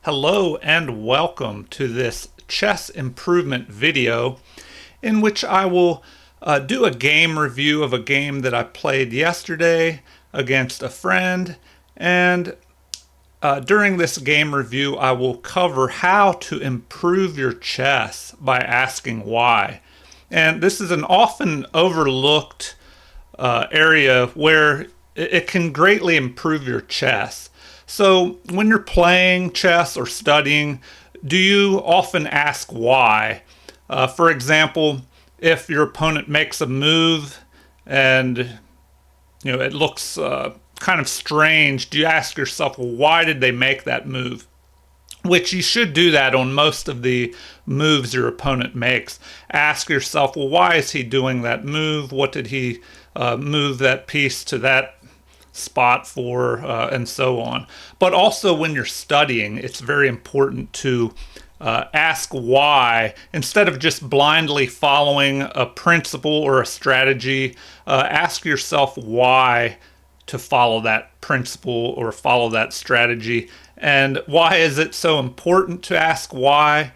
Hello and welcome to this chess improvement video in which I will do a game review of a game that I played yesterday against a friend. And during this game review, I will cover how to improve your chess by asking why. And this is an often overlooked area where it can greatly improve your chess. So when you're playing chess or studying, do you often ask why? For example, if your opponent makes a move and it looks kind of strange, do you ask yourself, well, why did they make that move? Which you should do that on most of the moves your opponent makes. Ask yourself, well, why is he doing that move? What did he move that piece to that spot for, and so on. But also when you're studying, it's very important to ask why instead of just blindly following a principle or a strategy. Ask yourself why to follow that principle or follow that strategy. And why is it so important to ask why?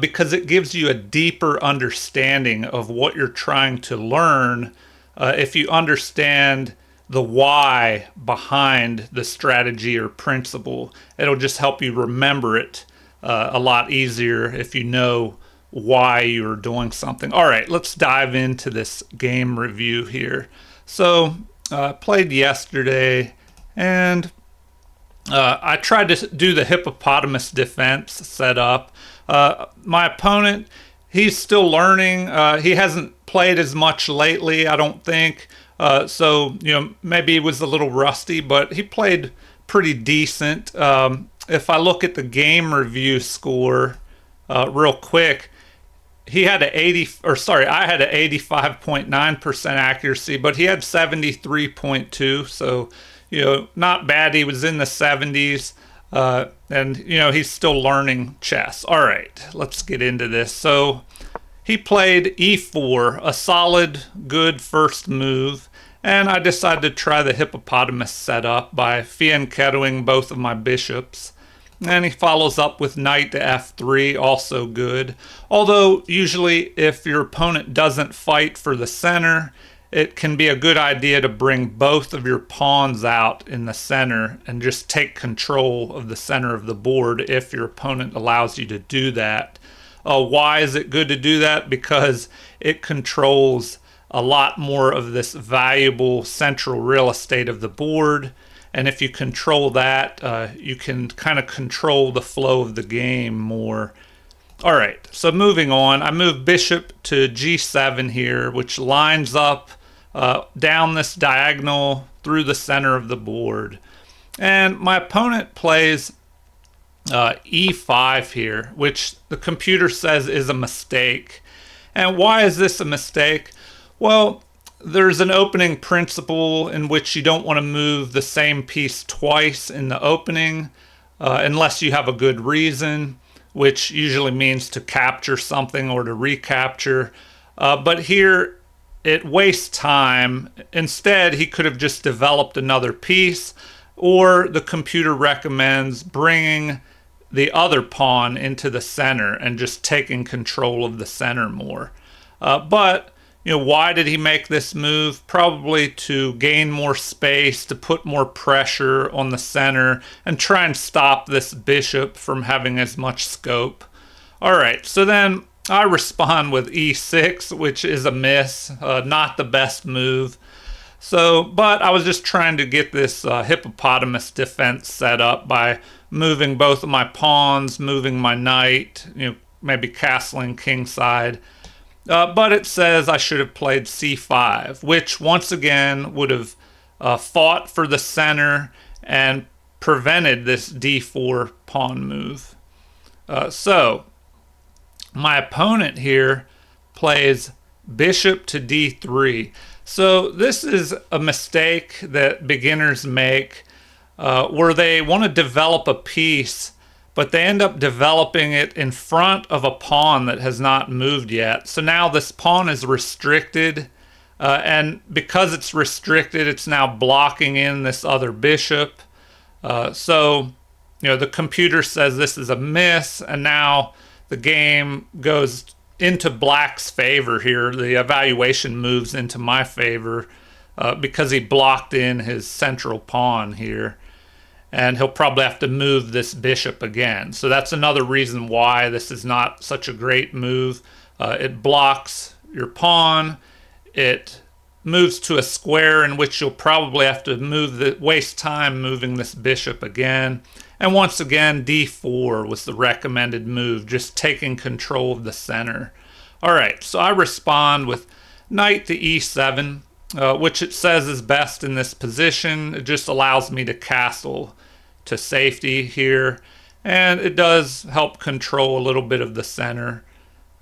Because it gives you a deeper understanding of what you're trying to learn. If you understand the why behind the strategy or principle, it'll just help you remember it a lot easier if you know why you're doing something. All right, let's dive into this game review here. So I played yesterday and I tried to do the hippopotamus defense setup. My opponent, he's still learning. He hasn't played as much lately, I don't think. So maybe he was a little rusty, but he played pretty decent. If I look at the game review score real quick, he had I had an 85.9% accuracy, but he had 73.2. So, not bad. He was in the 70s. And he's still learning chess. All right, let's get into this. So he played e4, a solid, good first move. And I decided to try the hippopotamus setup by fianchettoing both of my bishops. And he follows up with knight to f3, also good. Although usually if your opponent doesn't fight for the center, it can be a good idea to bring both of your pawns out in the center and just take control of the center of the board if your opponent allows you to do that. Why is it good to do that? Because it controls a lot more of this valuable central real estate of the board. And if you control that, you can kind of control the flow of the game more. All right, so moving on, I move bishop to g7 here, which lines up down this diagonal through the center of the board. And my opponent plays e5 here, which the computer says is a mistake. And why is this a mistake? Well, there's an opening principle in which you don't want to move the same piece twice in the opening unless you have a good reason, which usually means to capture something or to recapture. But here it wastes time. Instead, he could have just developed another piece, or the computer recommends bringing the other pawn into the center and just taking control of the center more. But why did he make this move? Probably to gain more space, to put more pressure on the center, and try and stop this bishop from having as much scope. All right, so then I respond with e6, which is a miss, not the best move. So, but I was just trying to get this hippopotamus defense set up by moving both of my pawns, moving my knight, maybe castling kingside. But it says I should have played c5, which once again would have fought for the center and prevented this d4 pawn move. So my opponent here plays bishop to d3. So this is a mistake that beginners make where they want to develop a piece, but they end up developing it in front of a pawn that has not moved yet. So now this pawn is restricted, and because it's restricted, it's now blocking in this other bishop. So the computer says this is a miss, and now the game goes into black's favor here. The evaluation moves into my favor because he blocked in his central pawn here. And he'll probably have to move this bishop again. So that's another reason why this is not such a great move. It blocks your pawn. It moves to a square in which you'll probably have to waste time moving this bishop again. And once again, d4 was the recommended move, just taking control of the center. All right, so I respond with knight to e7, which it says is best in this position. It just allows me to castle to safety here, and it does help control a little bit of the center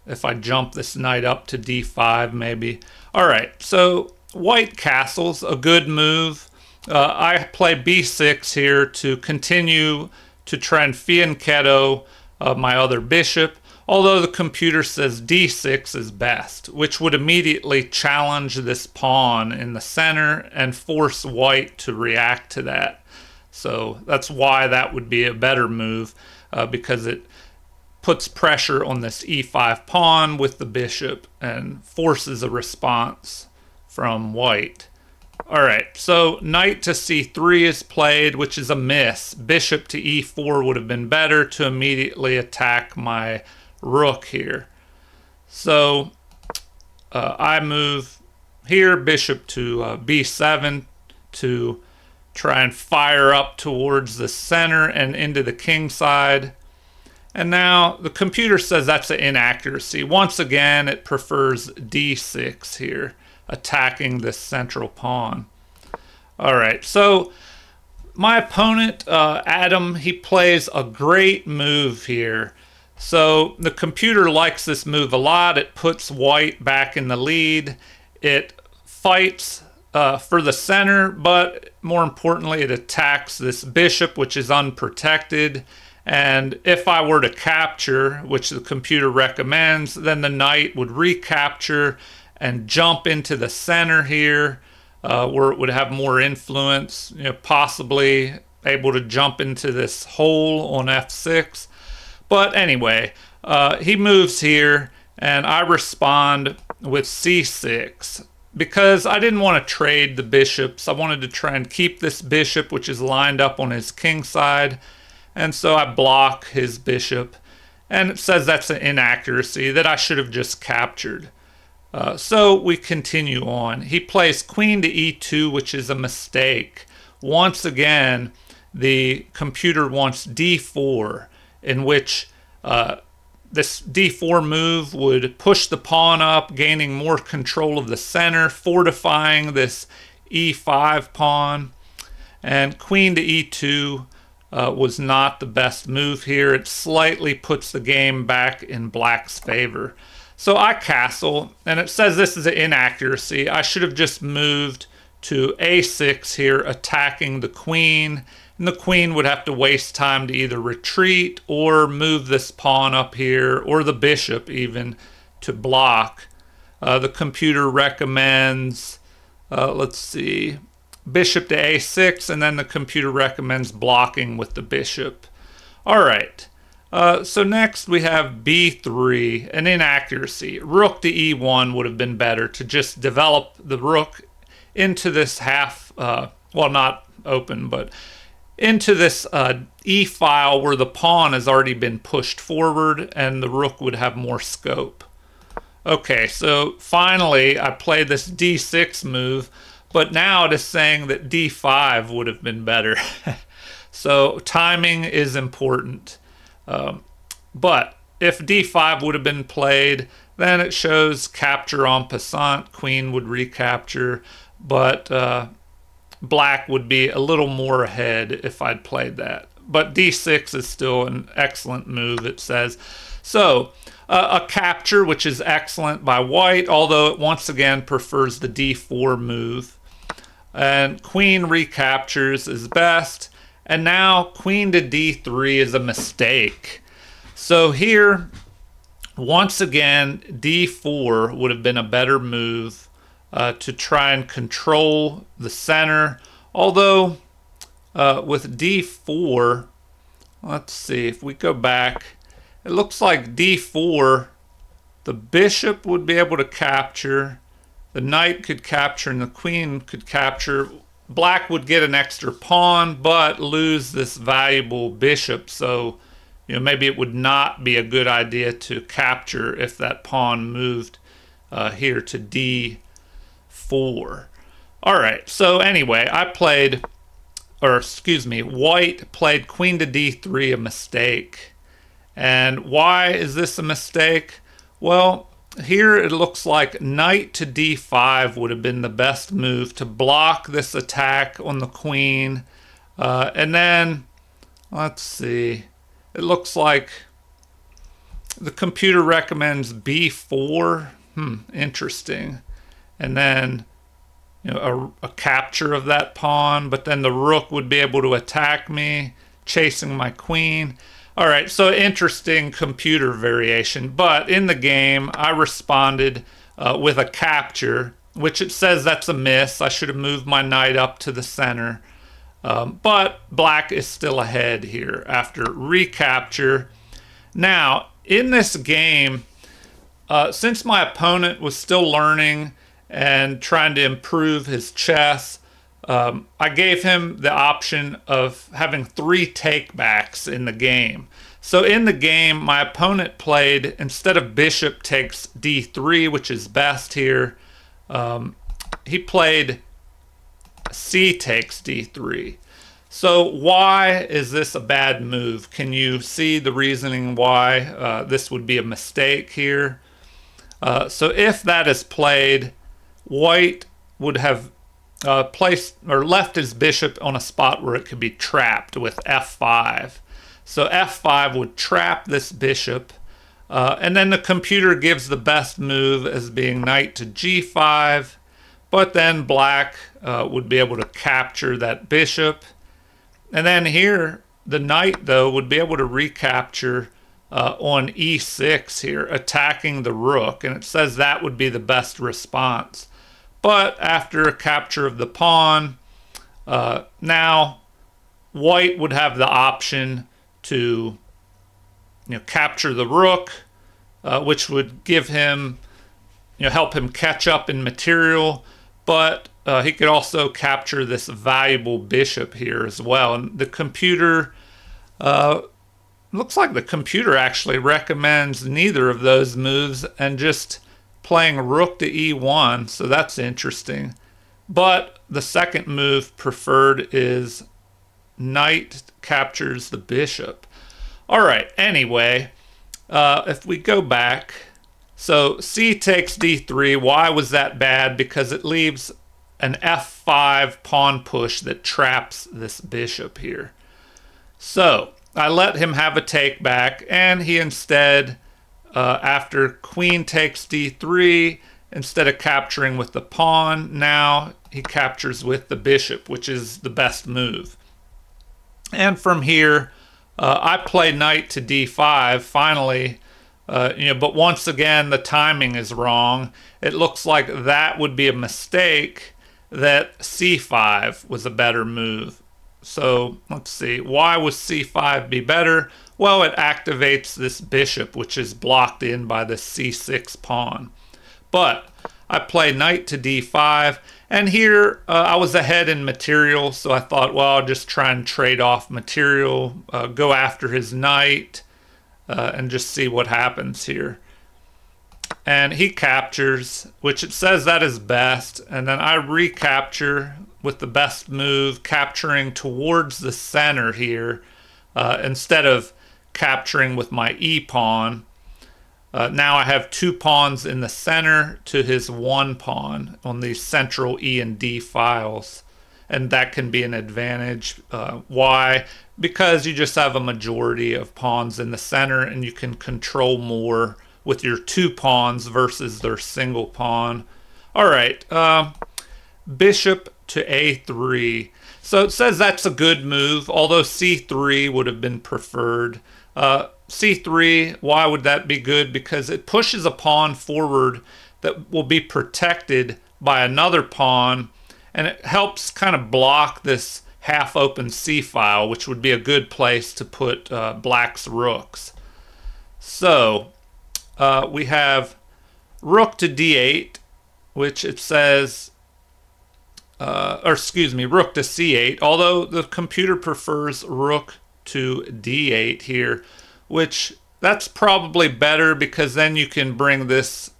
if I jump this knight up to d5 maybe. All right, so white castles, a good move. I play b6 here to continue to try and fianchetto my other bishop, although the computer says d6 is best, which would immediately challenge this pawn in the center and force white to react to that. So that's why that would be a better move, because it puts pressure on this e5 pawn with the bishop and forces a response from white. All right, so knight to c3 is played, which is a miss. Bishop to e4 would have been better to immediately attack my rook here. So I move here, bishop to b7 to try and fire up towards the center and into the king side. And now the computer says that's an inaccuracy. Once again, it prefers d6 here, attacking this central pawn. All right, so my opponent, Adam, he plays a great move here. So the computer likes this move a lot. It puts white back in the lead. It fights for the center, but more importantly, it attacks this bishop, which is unprotected. And if I were to capture, which the computer recommends, then the knight would recapture and jump into the center here, where it would have more influence, possibly able to jump into this hole on f6. But anyway, he moves here, and I respond with c6. Because I didn't want to trade the bishops. I wanted to try and keep this bishop, which is lined up on his king side. And so I block his bishop. And it says that's an inaccuracy, that I should have just captured. So we continue on. He plays queen to e2, which is a mistake. Once again, the computer wants d4, in which this d4 move would push the pawn up, gaining more control of the center, fortifying this e5 pawn. And queen to e2 was not the best move here. It slightly puts the game back in black's favor. So I castle, and it says this is an inaccuracy. I should have just moved to a6 here, attacking the queen. And the queen would have to waste time to either retreat or move this pawn up here, or the bishop even, to block. The computer recommends, let's see, bishop to a6, and then the computer recommends blocking with the bishop. All right, so next we have b3, an inaccuracy. Rook to e1 would have been better, to just develop the rook into this half, well, not open, but into this e-file where the pawn has already been pushed forward and the rook would have more scope. Okay, so finally I played this d6 move, but now it is saying that d5 would have been better. So timing is important. But if d5 would have been played, then it shows capture en passant, queen would recapture, but black would be a little more ahead if I'd played that. But d6 is still an excellent move, it says. So a capture, which is excellent by white, although it once again prefers the d4 move. And queen recaptures is best. And now queen to d3 is a mistake. So here, once again, d4 would have been a better move to try and control the center. Although with d4, let's see, if we go back, it looks like d4, the bishop would be able to capture, the knight could capture, and the queen could capture. Black would get an extra pawn, but lose this valuable bishop. So, maybe it would not be a good idea to capture if that pawn moved here to d4. All right, so anyway, white played queen to d3, a mistake. And why is this a mistake? Well, here it looks like knight to d5 would have been the best move to block this attack on the queen. And then, let's see, it looks like the computer recommends b4. Interesting. And then, a capture of that pawn, but then the rook would be able to attack me, chasing my queen. All right, so interesting computer variation, but in the game, I responded with a capture, which it says that's a miss. I should have moved my knight up to the center, but black is still ahead here after recapture. Now, in this game, since my opponent was still learning and trying to improve his chess, I gave him the option of having 3 takebacks in the game. So in the game, my opponent played, instead of bishop takes d3, which is best here, he played c takes d3. So why is this a bad move? Can you see the reasoning why this would be a mistake here? So if that is played, white would have placed or left his bishop on a spot where it could be trapped with f5. So f5 would trap this bishop, and then the computer gives the best move as being knight to g5, but then black would be able to capture that bishop. And then here, the knight, though, would be able to recapture on e6 here, attacking the rook, and it says that would be the best response. But after a capture of the pawn, now white would have the option to capture the rook, which would give him, help him catch up in material, but he could also capture this valuable bishop here as well. And the computer, looks like the computer actually recommends neither of those moves and just playing rook to e1, so that's interesting. But the second move preferred is knight captures the bishop. All right, anyway, if we go back, so c takes d3. Why was that bad? Because it leaves an f5 pawn push that traps this bishop here. So I let him have a take back, and he instead, after queen takes d3, instead of capturing with the pawn, now he captures with the bishop, which is the best move. And from here, I play knight to d5, finally, but once again, the timing is wrong. It looks like that would be a mistake, that c5 was a better move. So let's see, why would c5 be better? Well, it activates this bishop, which is blocked in by the c6 pawn. But I play knight to d5, and here I was ahead in material, so I thought, well, I'll just try and trade off material, go after his knight, and just see what happens here. And he captures, which it says that is best, and then I recapture with the best move, capturing towards the center here, instead of capturing with my e-pawn. Now I have 2 pawns in the center to his 1 pawn on these central E and D files. And that can be an advantage. Why? Because you just have a majority of pawns in the center and you can control more with your 2 pawns versus their single pawn. All right, bishop to a3. So it says that's a good move, although c3 would have been preferred. C3, why would that be good? Because it pushes a pawn forward that will be protected by another pawn, and it helps kind of block this half open c-file, which would be a good place to put black's rooks. So we have rook to d8, which it says, rook to c8, although the computer prefers rook to d8 here, which that's probably better because then you can bring this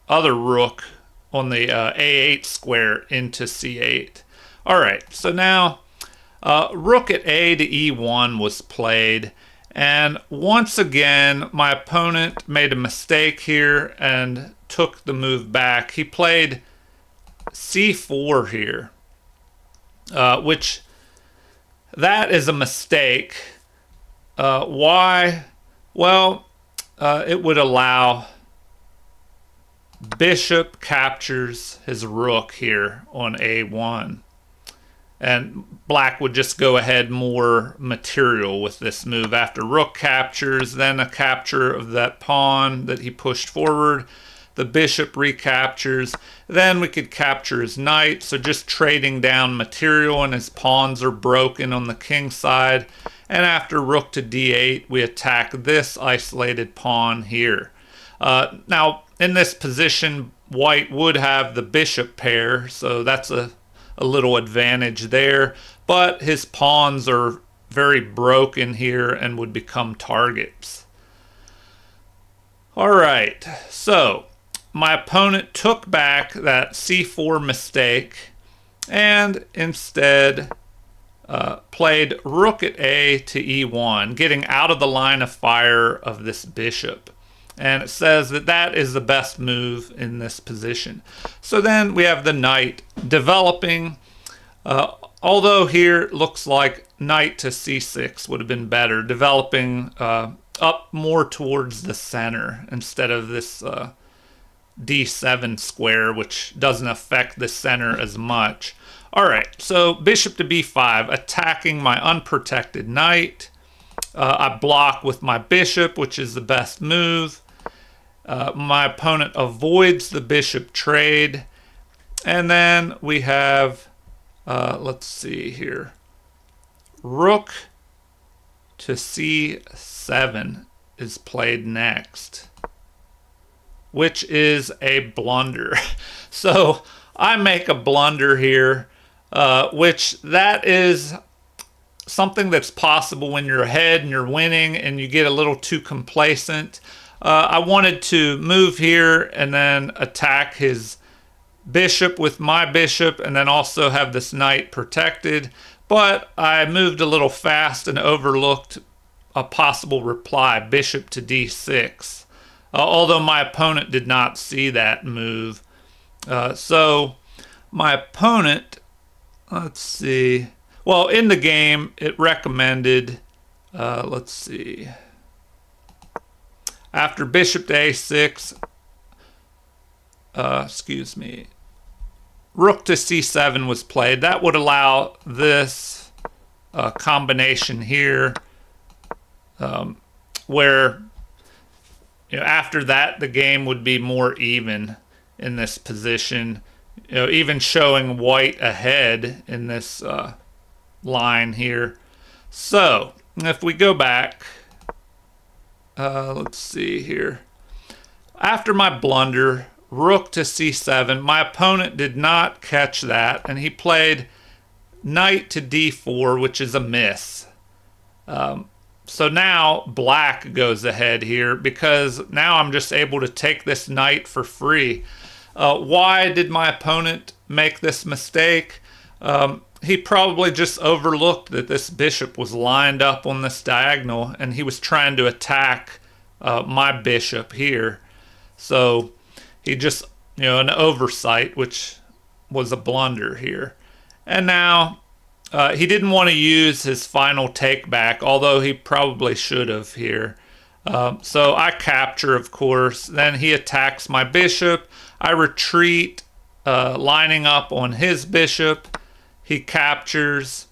other rook on the a8 square into c8. All right, so now rook at a to e1 was played, and once again my opponent made a mistake here and took the move back. He played c4 here, which that is a mistake. Why? Well, it would allow bishop captures his rook here on a1, and black would just go ahead more material with this move. After rook captures, then a capture of that pawn that he pushed forward, the bishop recaptures, then we could capture his knight, so just trading down material, and his pawns are broken on the king side. And after rook to d8, we attack this isolated pawn here. Now, in this position, white would have the bishop pair, so that's a little advantage there. But his pawns are very broken here and would become targets. All right, so my opponent took back that c4 mistake and instead played rook at a to e1, getting out of the line of fire of this bishop. And it says that that is the best move in this position. So then we have the knight developing, although here it looks like knight to c6 would have been better, developing up more towards the center instead of this d7 square, which doesn't affect the center as much. All right, so bishop to b5, attacking my unprotected knight. I block with my bishop, which is the best move. My opponent avoids the bishop trade. And then we have, let's see here, rook to c7 is played next, which is a blunder. So I make a blunder here, which that is something that's possible when you're ahead and you're winning and you get a little too complacent. I wanted to move here and then attack his bishop with my bishop and then also have this knight protected, but I moved a little fast and overlooked a possible reply, bishop to d6, although my opponent did not see that move. So my opponent, let's see, well, in the game it recommended, let's see, after bishop to a6, rook to c7 was played. That would allow this combination here, where after that the game would be more even in this position, even showing white ahead in this line here. So if we go back, let's see here, after my blunder, rook to c7, my opponent did not catch that, and he played knight to d4, which is a miss. So now black goes ahead here because now I'm just able to take this knight for free. Why did my opponent make this mistake? He probably just overlooked that this bishop was lined up on this diagonal and he was trying to attack my bishop here. So he just, an oversight, which was a blunder here. And now he didn't want to use his final take back, although he probably should have here. So I capture, of course. Then he attacks my bishop. I retreat, lining up on his bishop. He captures.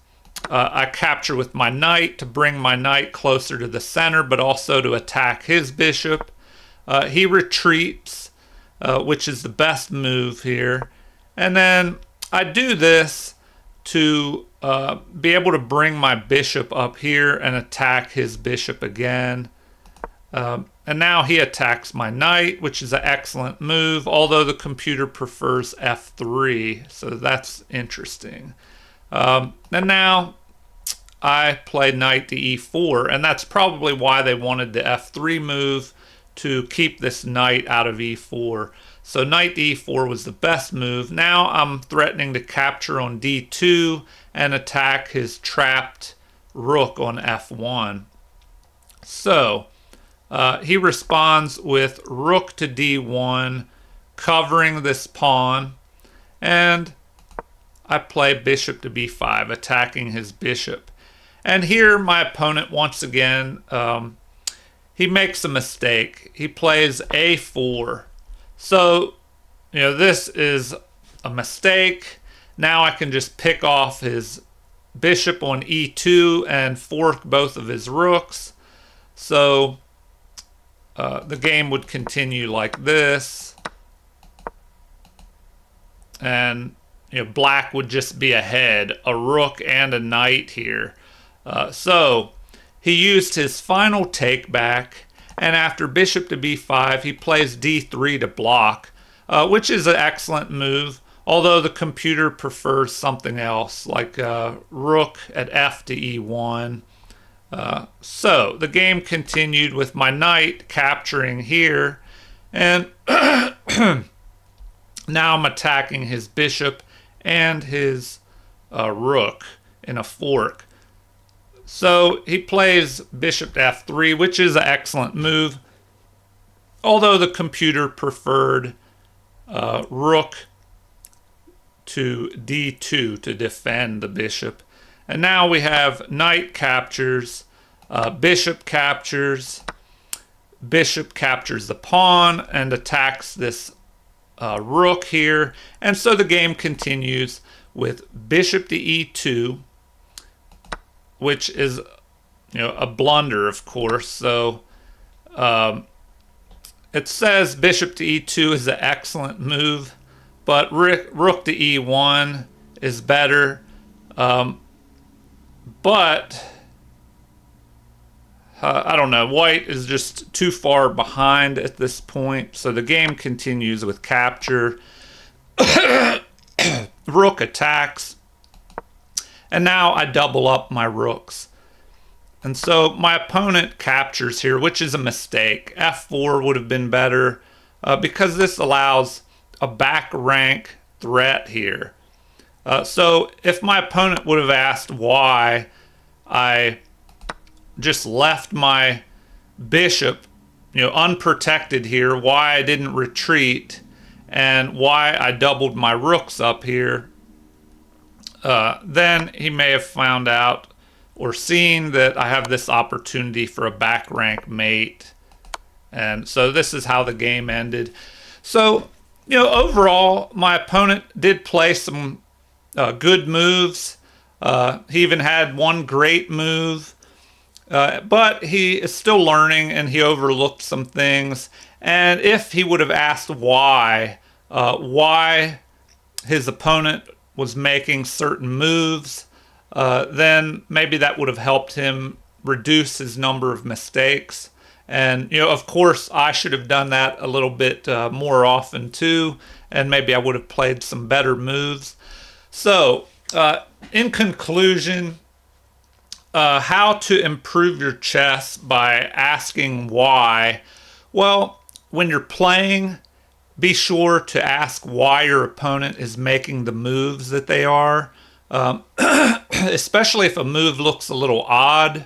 I capture with my knight to bring my knight closer to the center, but also to attack his bishop. He retreats, which is the best move here. And then I do this to be able to bring my bishop up here and attack his bishop again. And now he attacks my knight, which is an excellent move, although the computer prefers f3, so that's interesting. And now I play knight to e4, and that's probably why they wanted the f3 move, to keep this knight out of e4. So knight to e4 was the best move. Now I'm threatening to capture on d2 and attack his trapped rook on f1. So he responds with rook to d1, covering this pawn, and I play bishop to b5, attacking his bishop. And here my opponent, once again, he makes a mistake. He plays a4. So, this is a mistake. Now I can just pick off his bishop on e2 and fork both of his rooks. So the game would continue like this. And black would just be ahead, a rook and a knight here. So he used his final take back, and after bishop to b5, he plays d3 to block, which is an excellent move, although the computer prefers something else, like rook at f to e1. So the game continued with my knight capturing here, and now I'm attacking his bishop and his rook in a fork. So he plays bishop to f3, which is an excellent move, although the computer preferred rook to d2 to defend the bishop. And now we have knight captures, bishop captures the pawn and attacks this rook here. And so the game continues with bishop to e2, which is a blunder, of course. So it says bishop to e2 is an excellent move, but rook to e1 is better. But I don't know, white is just too far behind at this point, so the game continues with capture. Rook attacks, and now I double up my rooks. And so my opponent captures here, which is a mistake. f4 would have been better because this allows a back rank threat here. So if my opponent would have asked why I just left my bishop unprotected here, why I didn't retreat, and why I doubled my rooks up here, then he may have found out or seen that I have this opportunity for a back rank mate. And so this is how the game ended. So, overall, my opponent did play some good moves. He even had one great move, but he is still learning and he overlooked some things. And if he would have asked why his opponent was making certain moves, then maybe that would have helped him reduce his number of mistakes. And, of course, I should have done that a little bit more often too, and maybe I would have played some better moves. So, in conclusion, how to improve your chess by asking why. Well, when you're playing, be sure to ask why your opponent is making the moves that they are. Especially if a move looks a little odd,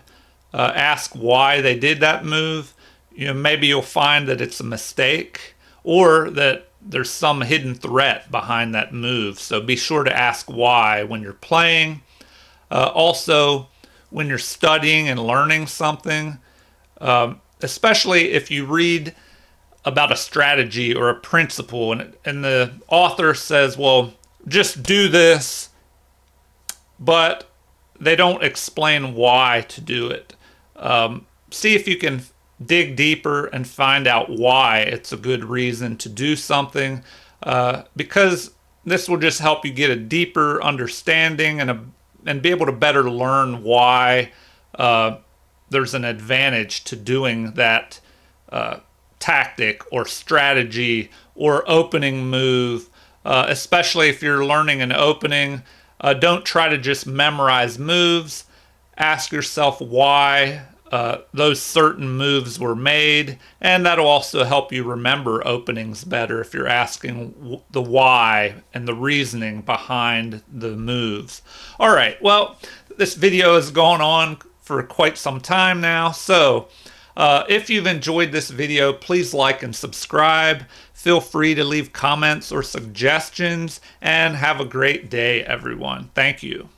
ask why they did that move. Maybe you'll find that it's a mistake or that there's some hidden threat behind that move. So be sure to ask why when you're playing. Also, when you're studying and learning something, especially if you read about a strategy or a principle and the author says, well, just do this, but they don't explain why to do it. See if you can dig deeper and find out why it's a good reason to do something, because this will just help you get a deeper understanding and a and be able to better learn why there's an advantage to doing that tactic or strategy or opening move, especially if you're learning an opening. Don't try to just memorize moves. Ask yourself why those certain moves were made, and that'll also help you remember openings better if you're asking the why and the reasoning behind the moves. All right, well, this video has gone on for quite some time now, so if you've enjoyed this video, please like and subscribe. Feel free to leave comments or suggestions, and have a great day, everyone. Thank you.